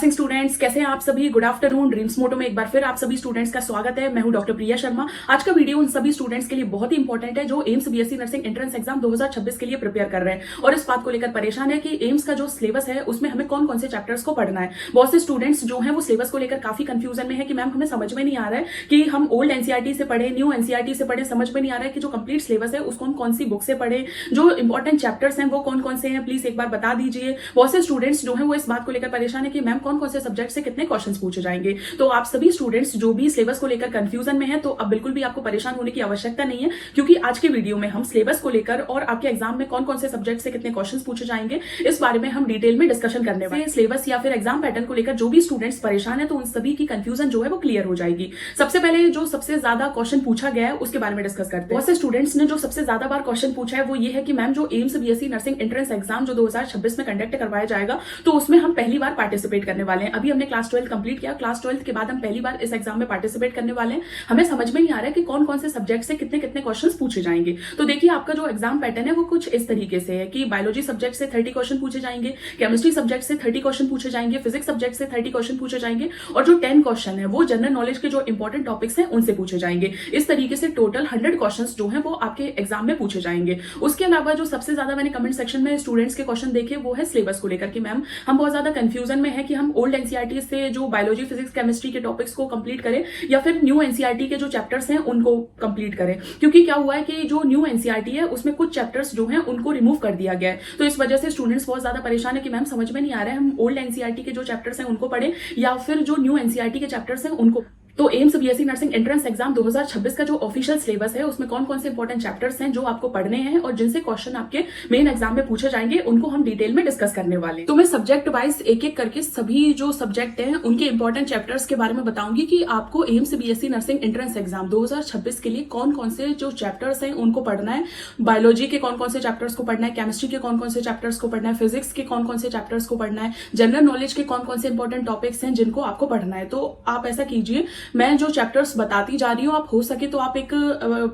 Nursing students, कैसे हैं आप सभी। Good afternoon. ड्रीम्स मोटो में एक बार फिर आप सभी स्टूडेंट्स का स्वागत है। मैं हूं डॉक्टर प्रिया शर्मा। आज का वीडियो उन सभी स्टूडेंट्स के लिए बहुत ही इंपॉर्टेंट है जो AIIMS BSc nursing entrance exam 2026 के लिए प्रिपेयर कर रहे हैं और इस बात को लेकर परेशान है कि एम्स का जो सिलेबस है उसमें हमें कौन कौन से चैप्टर्स को पढ़ना है। बहुत से स्टूडेंट्स जो है वो सिलेबस को लेकर काफी कंफ्यूजन में है कि मैम हमें समझ में नहीं आ रहा है कि हम ओल्ड एनसीईआरटी से पढ़े, न्यू एनसीईआरटी से पढ़े। समझ में नहीं आ रहा है कि जो कंप्लीट सिलेबस है उसको हम कौन सी बुक से पढ़े, जो इंपॉर्टेंट चैप्टर्स हैं वो कौन कौन से हैं, प्लीज एक बार बता दीजिए। बहुत से स्टूडेंट्स जो है वो इस बात को लेकर परेशान है कि मैम कौन कौन से सब्जेक्ट से कितने क्वेश्चंस पूछे जाएंगे। तो आप सभी स्टूडेंट्स जो भी सिलेबस को लेकर कंफ्यूजन में है तो अब बिल्कुल भी आपको परेशान होने की आवश्यकता नहीं है, क्योंकि आज के वीडियो में हम सिलेबस को लेकर और आपके एग्जाम में कौन कौन से सब्जेक्ट से कितने क्वेश्चंस पूछे जाएंगे इस बारे में हम डिटेल में डिस्कशन करने वाले हैं। सिलेबस या फिर एग्जाम पैटर्न को लेकर जो भी स्टूडेंट्स परेशान है तो उन सभी की कंफ्यूजन जो है वो क्लियर हो जाएगी। सबसे पहले जो सबसे ज्यादा क्वेश्चन पूछा गया है उसके बारे में डिस्कस करते हैं। बहुत से स्टूडेंट्स ने जो सबसे ज्यादा बार क्वेश्चन पूछा है वो ये है कि मैम जो AIIMS BSc nursing entrance exam जो 2026 में कंडक्ट करवाया जाएगा तो उसमें हम पहली बार पार्टिसिपेट करने वाले हैं। अभी हमने क्लास 12 कंप्लीट किया, क्लास 12 के बाद हम पहली बार इस एग्जाम में पार्टिसिपेट करने वाले हैं। हमें समझ में नहीं आ रहा है कि कौन कौन से सब्जेक्ट से कितने कितने क्वेश्चंस पूछे जाएंगे। तो देखिए आपका जो एग्जाम पैटर्न है वो कुछ इस तरीके से है कि बायोलॉजी सब्जेक्ट से 30 क्वेश्चन पूछे जाएंगे, केमिस्ट्री सब्जेक्ट से 30 क्वेश्चन पूछे जाएंगे, फिजिक्स सब्जेक्ट से 30 क्वेश्चन पूछे जाएंगे और जो 10 क्वेश्चन है वो जनरल नॉलेज के जो इंपॉर्टेंट टॉपिक्स हैं उनसे पूछे जाएंगे। इस तरीके से टोटल 100 क्वेश्चंस जो है वो आपके एग्जाम में पूछे जाएंगे। उसके अलावा जो सबसे ज्यादा मैंने कमेंट सेक्शन में स्टूडेंट्स के क्वेश्चन देखे वो है सिलेबस को लेकर कि मैम हम बहुत ज्यादा कंफ्यूजन में है कि हम ओल्ड एनसीईआरटी से जो बायोलॉजी फिजिक्स केमिस्ट्री के टॉपिक्स को कंप्लीट करें या फिर न्यू एनसीईआरटी के जो चैप्टर्स हैं उनको कंप्लीट करें। क्योंकि क्या हुआ है कि जो न्यू एनसीईआरटी है उसमें कुछ चैप्टर्स जो हैं उनको रिमूव कर दिया गया है। तो इस वजह से स्टूडेंट्स बहुत ज्यादा परेशान है कि मैम समझ में नहीं आ रहा है हम ओल्ड एनसीईआरटी के जो चैप्टर्स हैं उनको पढ़ें या फिर जो न्यू एनसीईआरटी के चैप्टर्स हैं उनको। तो AIIMS BSc nursing entrance exam 2026 का जो ऑफिशियल सिलेबस है उसमें कौन कौन से इंपॉर्टेंट चैप्टर्स हैं जो आपको पढ़ने हैं और जिनसे क्वेश्चन आपके मेन एग्जाम में पूछे जाएंगे उनको हम डिटेल में डिस्कस करने वाले हैं। तो मैं सब्जेक्ट वाइज एक एक करके सभी जो सब्जेक्ट हैं उनके इंपॉर्टेंट चैप्टर्स के बारे में बताऊंगी कि आपको AIIMS BSc nursing entrance exam 2026 के लिए कौन कौन से जो चैप्टर्स हैं उनको पढ़ना है। बायोलॉजी के कौन कौन से चैप्टर्स को पढ़ना है, केमिस्ट्री के कौन कौन से चैप्टर्स को पढ़ना है, फिजिक्स के कौन कौन से चैप्टर्स को पढ़ना है, जनरल नॉलेज के कौन कौन से इंपॉर्टेंट टॉपिक्स हैं जिनको आपको पढ़ना है। तो आप ऐसा कीजिए, मैं जो चैप्टर्स बताती जा रही हूँ आप हो सके तो आप एक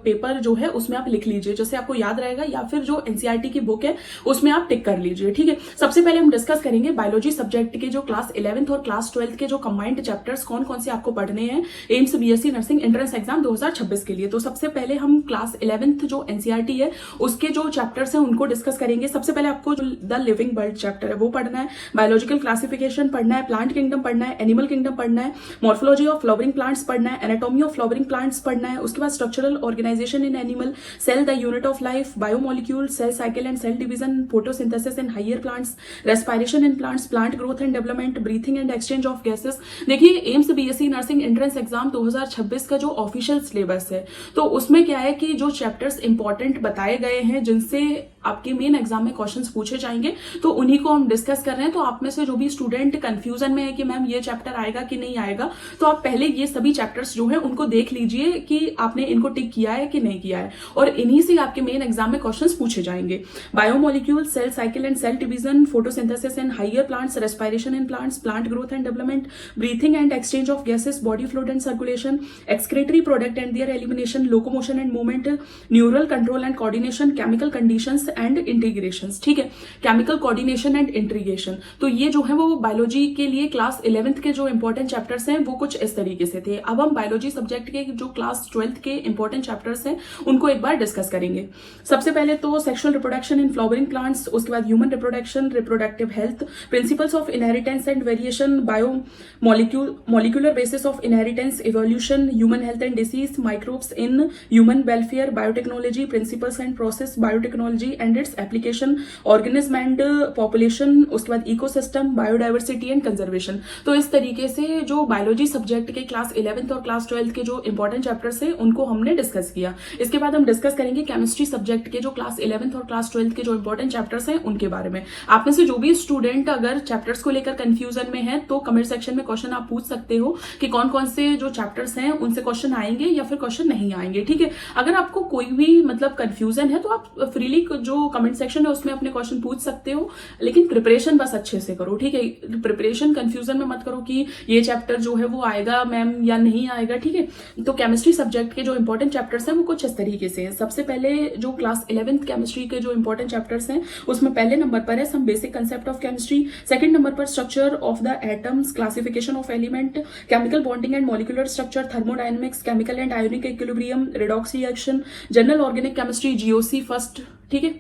पेपर जो है उसमें आप लिख लीजिए जैसे आपको याद रहेगा, या फिर जो एनसीईआरटी की बुक है उसमें आप टिक कर लीजिए। ठीक है, सबसे पहले हम डिस्कस करेंगे बायोलॉजी सब्जेक्ट के जो क्लास 11th और क्लास 12th के जो कंबाइंड चैप्टर्स कौन कौन से आपको पढ़ने हैं AIIMS BSc nursing entrance exam 2026 के लिए। तो सबसे पहले हम क्लास 11th जो एनसीईआरटी है उसके जो चैप्टर्स हैं उनको डिस्कस करेंगे। सबसे पहले आपको जो द लिविंग बर्ड चैप्टर है वो पढ़ना है, बायोलॉजिकल क्लासिफिकेशन पढ़ना है, प्लांट किंगडम पढ़ना है, एनिमल किंगडम पढ़ना है, मॉर्फोलॉजी ऑफ फ्लावरिंग प्लांट्स पढ़ना है, एनाटॉमी ऑफ फ्लावरिंग प्लांट्स पढ़ना है। उसके बाद structural organisation in animal, cell the unit of life, biomolecule, cell cycle and cell division, photosynthesis in higher plants, respiration in plants, plant growth and development, breathing and exchange of gases. देखिए AIIMS BSc nursing entrance exam 2026 का जो official syllabus है तो उसमें क्या है कि जो चैप्टर्स इंपॉर्टेंट बताए गए हैं जिनसे आपके मेन एग्जाम में क्वेश्चंस पूछे जाएंगे तो उन्हीं को हम डिस्कस कर रहे हैं। तो आप में से जो भी स्टूडेंट कंफ्यूजन में है कि मैम ये चैप्टर आएगा कि नहीं आएगा, तो आप पहले ये सभी चैप्टर्स जो है उनको देख लीजिए कि आपने इनको टिक किया है कि नहीं किया है और इन्हीं से आपके मेन एग्जाम में क्वेश्चंस पूछे जाएंगे। Biomolecule, cell cycle and cell division, photosynthesis in higher plants, respiration in plants, plant growth and development, breathing and exchange of gases, body fluid and circulation, excretory product and their elimination, locomotion and movement, neural control and coordination, chemical conditions and integrations. ठीक है, chemical coordination and integration. तो ये जो है वो biology के लिए class 11th के जो इंपॉर्टेंट चैप्टर्स हैं वो कुछ इस तरीके से थे। अब हम बायोलॉजी सब्जेक्ट के जो क्लास 12th के इंपॉर्टेंट चैप्टर्स हैं उनको एक बार डिस्कस करेंगे। सबसे पहले तो sexual reproduction in flowering plants, उसके बाद human reproduction, reproductive health, principles of inheritance and variation, molecular basis of inheritance, evolution, human health and disease, microbes in human welfare, biotechnology, principles and process, biotechnology and its application, organism and population, उसके बाद ecosystem, biodiversity and conservation. तो इस तरीके से जो biology subject के class 11th और class 12th के जो इंपॉर्टेंट चैप्टर्स हैं उनको हमने डिस्कस किया। इसके बाद हम डिस्कस करेंगे केमिस्ट्री सब्जेक्ट के जो क्लास 11th और क्लास 12th के जो इंपॉर्टेंट चैप्टर्स हैं उनके बारे में। आप में से जो भी स्टूडेंट अगर चैप्टर्स को लेकर कंफ्यूजन में है तो कमेंट सेक्शन में क्वेश्चन आप पूछ सकते हो कि कौन कौन से जो चैप्टर्स हैं उनसे क्वेश्चन आएंगे या फिर क्वेश्चन नहीं आएंगे। ठीक है, अगर आपको कोई भी मतलब कंफ्यूजन है तो आप फ्रीली जो कमेंट सेक्शन है उसमें अपने क्वेश्चन पूछ सकते हो, लेकिन प्रिपरेशन बस अच्छे से करो। ठीक है, प्रिपरेशन कंफ्यूजन में मत करो कि ये चैप्टर जो है वो आएगा मैम या नहीं आएगा, ठीक है। तो केमिस्ट्री सब्जेक्ट के जो इंपॉर्टेंट चैप्टर्स हैं वो कुछ इस तरीके से हैं। सबसे पहले जो क्लास 11th केमिस्ट्री के जो इंपॉर्टेंट चैप्टर्स हैं उसमें पहले नंबर पर है some basic concept of chemistry, second number पर structure of the atoms, classification of element, chemical bonding and molecular structure, thermodynamics, chemical and ionic equilibrium, redox reaction, general organic chemistry, GOC first, ठीक है।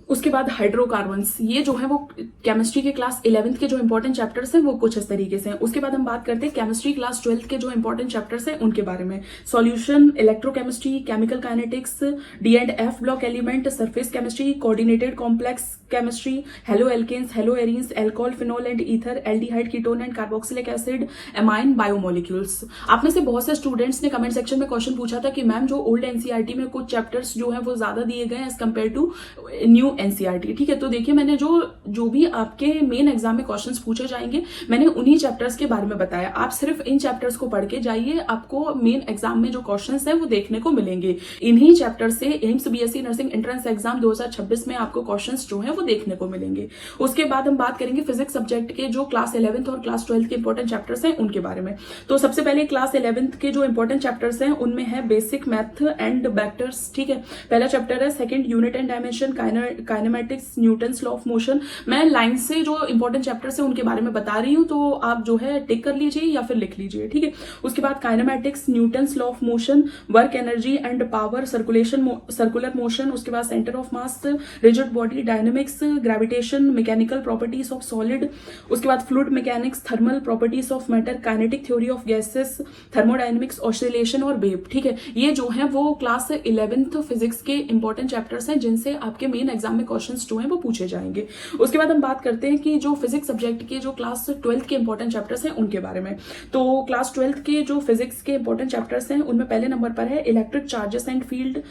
उसके बाद hydrocarbons, ये जो है वो chemistry के क्लास 11th के जो इंपॉर्टेंट चैप्टर्स हैं वो कुछ इस तरीके से हैं। उसके बाद हम बात करते हैं केमिस्ट्री क्लास 12th के जो इंपॉर्टेंट चैप्टर्स हैं उनके बारे में। Solution, electrochemistry, chemical kinetics, D and F block element, surface chemistry, coordinated complex chemistry, halo alkanes, halo arenes, alcohol, phenol and ether, aldehyde, ketone and carboxylic acid, amine, biomolecules. आप में से बहुत से students ने कमेंट सेक्शन में question पूछा था कि मैम जो ओल्ड एनसीईआरटी में कुछ चैप्टर्स जो है वो ज्यादा दिए गए as compare to new NCERT, ठीक है। तो देखिए मैंने जो भी आपके मेन एग्जाम में क्वेश्चंस पूछे जाएंगे मैंने उन्हीं चैप्टर्स के बारे में बताया। आप सिर्फ इन चैप्टर्स को पढ़ के जाइए, आपको मेन एग्जाम में जो क्वेश्चंस है वो देखने को मिलेंगे। इन्हीं चैप्टर से AIIMS BSc nursing entrance exam 2026 में आपको क्वेश्चंस जो है वो देखने को मिलेंगे। उसके बाद हम बात करेंगे फिजिक्स सब्जेक्ट के जो क्लास 11th और क्लास 12th के इंपॉर्टेंट चैप्टर्स हैं उनके बारे में। तो सबसे पहले क्लास 11th के जो इंपॉर्टेंट चैप्टर्स हैं उनमें है बेसिक मैथ एंड वेक्टर्स, ठीक है। पहला चैप्टर है second unit and dimension, kinematics, Newton's law of motion. मैं लाइन से जो इंपॉर्टेंट चैप्टर्स है उनके बारे में बता रही हूं, तो आप जो है टिक कर लीजिए या फिर लिख लीजिए, ठीक है। उसके बाद kinematics, Newton's law of motion, work energy and power, circular motion. उसके बाद centre of mass, rigid body dynamics, gravitation, mechanical properties of solid. उसके बाद fluid mechanics, thermal properties of matter, kinetic theory of gases, thermodynamics, oscillation और wave, ठीक है। ये जो है वो क्लास 11th फिजिक्स के इंपॉर्टेंट चैप्टर्स हैं जिनसे आपके मेन एग्जाम में क्वेश्चंस जो हैं वो पूछे जाएंगे। उसके बाद हम बात करते हैं कि जो फिजिक्स सब्जेक्ट के जो क्लास 12th के इंपॉर्टेंट चैप्टर्स हैं उनके बारे में। तो क्लास 12th के जो फिजिक्स के इंपॉर्टेंट चैप्टर्स हैं उनमें पहले नंबर पर है electric charges and field,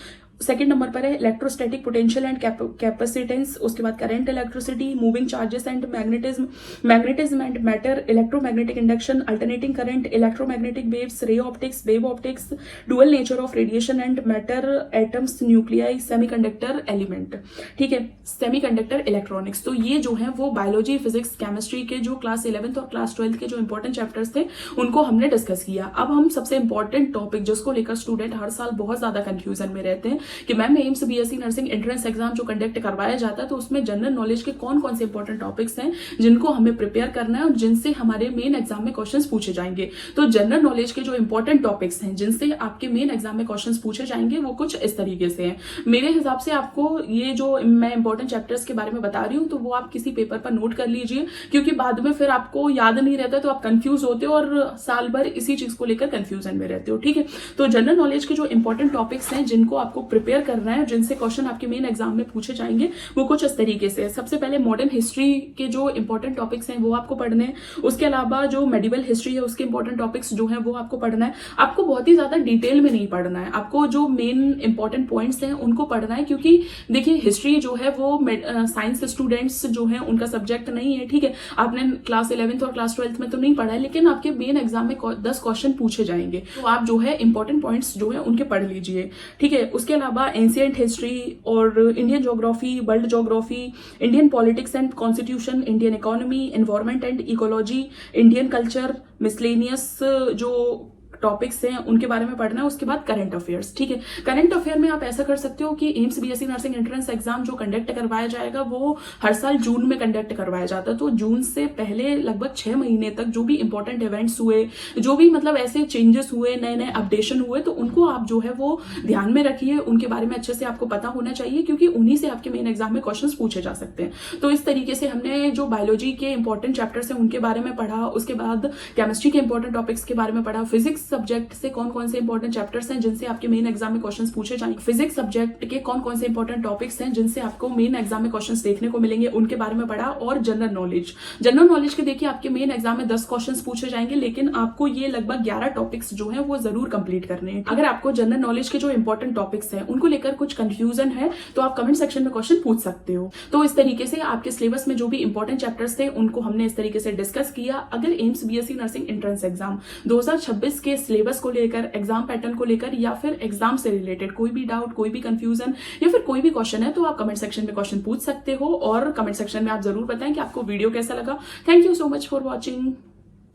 second number पर है इलेक्ट्रोस्टैटिक पोटेंशियल एंड कैपेसिटेंस। उसके बाद current, electricity, moving charges and magnetism and matter, electromagnetic induction, alternating current, electromagnetic waves, ray optics, wave optics, dual nature of radiation and matter, atoms, nuclei, semiconductor element, ठीक है, semiconductor electronics. तो ये जो है वो biology, physics, chemistry के जो class 11th और क्लास 12th के जो इंपॉर्टेंट चैप्टर्स थे उनको हमने डिस्कस किया। अब हम सबसे इंपॉर्टेंट टॉपिक जिसको लेकर स्टूडेंट हर साल बहुत ज्यादा कंफ्यूजन में रहते हैं कि ma'am AIIMS BSc nursing entrance exam जो कंडक्ट करवाया जाता है तो उसमें जनरल नॉलेज के कौन कौन से इंपॉर्टेंट टॉपिक्स हैं जिनको हमें प्रिपेयर करना है और जिनसे हमारे मेन एग्जाम में क्वेश्चंस पूछे जाएंगे। तो जनरल नॉलेज के जो इंपॉर्टेंट टॉपिक्स हैं जिनसे आपके मेन एग्जाम में क्वेश्चंस पूछे जाएंगे वो कुछ इस तरीके से हैं। मेरे हिसाब से आपको ये जो मैं इंपॉर्टेंट चैप्टर्स के बारे में बता रही हूँ तो वो आप किसी पेपर पर नोट कर लीजिए, क्योंकि बाद में फिर आपको याद नहीं रहता तो आप कंफ्यूज होते हो और साल भर इसी चीज को लेकर कंफ्यूजन में रहते हो, ठीक है। तो जनरल नॉलेज के जो इंपॉर्टेंट टॉपिक्स हैं जिनको आपको प्रिपेयर करना है, जिनसे क्वेश्चन आपके मेन एग्जाम में पूछे जाएंगे वो कुछ इस तरीके से। सबसे पहले मॉडर्न हिस्ट्री के जो इंपॉर्टेंट टॉपिक्स हैं वो आपको पढ़ने हैं। उसके अलावा जो मेडिवल हिस्ट्री है उसके इंपॉर्टेंट टॉपिक्स जो है वो आपको पढ़ना है। आपको बहुत ही ज्यादा डिटेल में नहीं पढ़ना है, आपको जो मेन इंपॉर्टेंट पॉइंट्स हैं उनको पढ़ना है, क्योंकि देखिए हिस्ट्री जो है वो साइंस स्टूडेंट्स जो है उनका सब्जेक्ट नहीं है, ठीक है। आपने क्लास 11th और क्लास 12th में तो नहीं पढ़ा है, लेकिन आपके मेन एग्जाम में 10 क्वेश्चन पूछे जाएंगे तो आप जो है इंपॉर्टेंट पॉइंट्स जो है उनके पढ़ लीजिए, ठीक है। उसके अलावा एंशिएंट हिस्ट्री और Indian geography, world geography, Indian politics and constitution, Indian economy, environment and ecology, Indian culture, miscellaneous जो टॉपिक्स हैं उनके बारे में पढ़ना है। उसके बाद करंट अफेयर्स, ठीक है। करंट अफेयर में आप ऐसा कर सकते हो कि AIIMS BSc nursing entrance exam जो कंडक्ट करवाया जाएगा वो हर साल जून में कंडक्ट करवाया जाता है, तो जून से पहले लगभग 6 महीने तक जो भी इंपॉर्टेंट इवेंट्स हुए, जो भी मतलब ऐसे चेंजेस हुए, नए नए अपडेशन हुए, तो उनको आप जो है वो ध्यान में रखिए, उनके बारे में अच्छे से आपको पता होना चाहिए, क्योंकि उन्हीं से आपके मेन एग्जाम में क्वेश्चन पूछे जा सकते हैं। तो इस तरीके से हमने जो बायोलॉजी के इंपॉर्टेंट चैप्टर्स हैं उनके बारे में पढ़ा, उसके बाद केमिस्ट्री के इंपॉर्टेंट टॉपिक्स के बारे में पढ़ा, फिजिक्स सब्जेक्ट से कौन से इंपॉर्टेंट चैप्टर्स हैं जिनसे आपके मेन एग्जाम में क्वेश्चंस पूछे जाएंगे, फिजिक्स सब्जेक्ट के कौन से इंपॉर्टेंट टॉपिक्स हैं जिनसे आपको मेन एग्जाम में क्वेश्चंस देखने को मिलेंगे, उनके बारे में पढ़ा। और जनरल नॉलेज के देखिए आपके मेन एग्जाम में 10 क्वेश्चंस पूछे जाएंगे, लेकिन आपको ये लगभग 11 टॉपिक्स जो है वो जरूर कंप्लीट करने हैं। अगर आपको जनरल नॉलेज के जो इंपॉर्टेंट टॉपिक्स हैं उनको लेकर कुछ कंफ्यूजन है तो आप कमेंट सेक्शन में क्वेश्चन पूछ सकते हो। तो इस तरीके से आपके सिलेबस में जो भी इंपॉर्टेंट चैप्टर्स थे उनको हमने इस तरीके से डिस्कस किया। अगर AIIMS BSc nursing entrance exam 2026 के सिलेबस को लेकर, एग्जाम पैटर्न को लेकर या फिर एग्जाम से रिलेटेड कोई भी डाउट, कोई भी कंफ्यूजन या फिर कोई भी क्वेश्चन है तो आप कमेंट सेक्शन में क्वेश्चन पूछ सकते हो और कमेंट सेक्शन में आप जरूर बताएं कि आपको वीडियो कैसा लगा। Thank you so much for watching.